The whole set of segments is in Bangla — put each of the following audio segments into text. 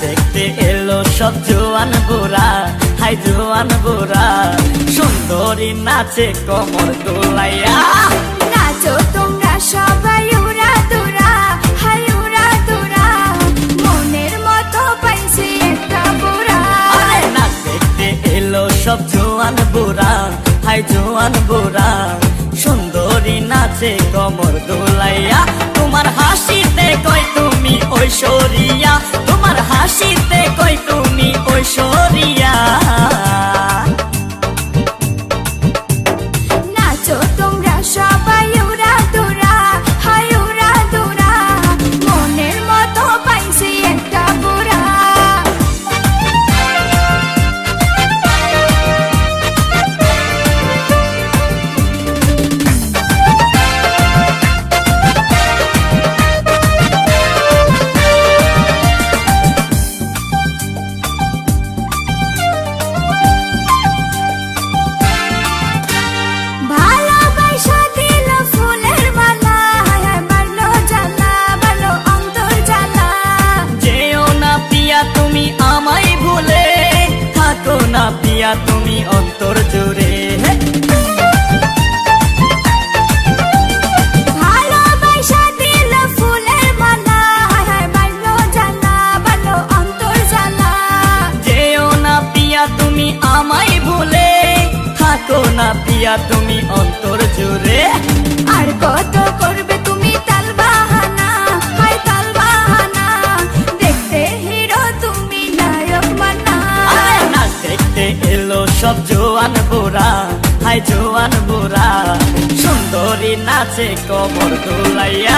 দেখতে এলো সব জোয়ান বুড়া, হাই জোয়ান বুড়া, সুন্দরী নাচে কোমর দোলাইয়া। নাচো তোমরা সবাই উড়া দুরা, হাই উড়া দুরা, মনের মতো পাইছি একটা বুড়া। আরে নাচ দেখতে এলো সব জোয়ান বুড়া, হাই জোয়ান বুড়া, সুন্দরী নাচে কোমর দোলাইয়া। তোমার হাসিতে কই তুমি ঐশ্বরিয়া, তোমার হাসিতে কই তুমি ঐশ্বরিয়া। নাচো তোমরা সবাই উড়া দুরা, হাই উড়া দুরা, মনের মতো পাইছি একটা বুড়া। ভালোবাসা দিল ফুলের মালা, হায় বাড়লো জ্বালা, বাড়লো অন্তর জ্বালা। যেও না পিয়া তুমি আমায় ভুলে, থাকো না পিয়া তুমি অন্তর জুড়ে। ভালোবাসা দিল ফুলের মালা, হায় বাড়লো জ্বালা, বাড়লো অন্তর জ্বালা। যেও না পিয়া তুমি আমায় ভুলে, থাকো না পিয়া তুমি অন্তর জুড়ে। আর কত করবে তুমি তাল বাহানা, হায় তাল বাহানা, দেখতে হিরো তুমি নায়ক মানা। আরে নাচ দেখতে এলো সব জোয়ান বুড়া, হাই জোয়ান বুড়া, সুন্দরী নাচে কোমর দোলাইয়া।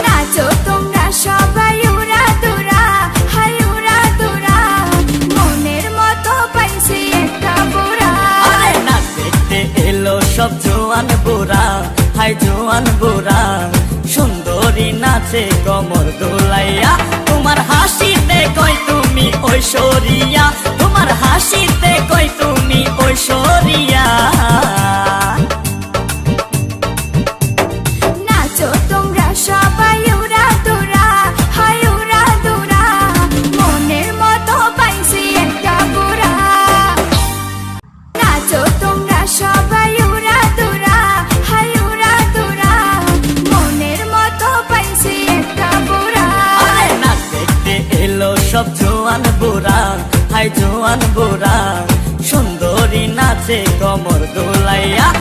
নাচো তোমরা সবাই উড়া দুরা, হাই উড়া দুরা, মনের মতো পাইছি একটা বুড়া। আরে নাচ দেখতে এলো সব জোয়ান বুড়া, হাই জোয়ান বুড়া, সুন্দরী নাচে কোমর দোলাইয়া। তোমার হাসিতে কই তুমি ঐশ্বরিয়া, তোমার হাসিতে কই তুমি ঐশ্বরিয়া। নাচো তোমরা সবাই উড়া দুরা, হাই উড়া দুরা, মনের মতো পাইছি একটা বুড়া। নাচো তোমরা সবাই উড়া দুরা, হাই উড়া দুরা, মনের মতো পাইছি একটা বুড়া। আরে নাচ দেখতে এলো সব জোয়ান বুড়া, হাই জোয়ান বুড়া, সুন্দরী নাচে কোমর দোলাইয়া।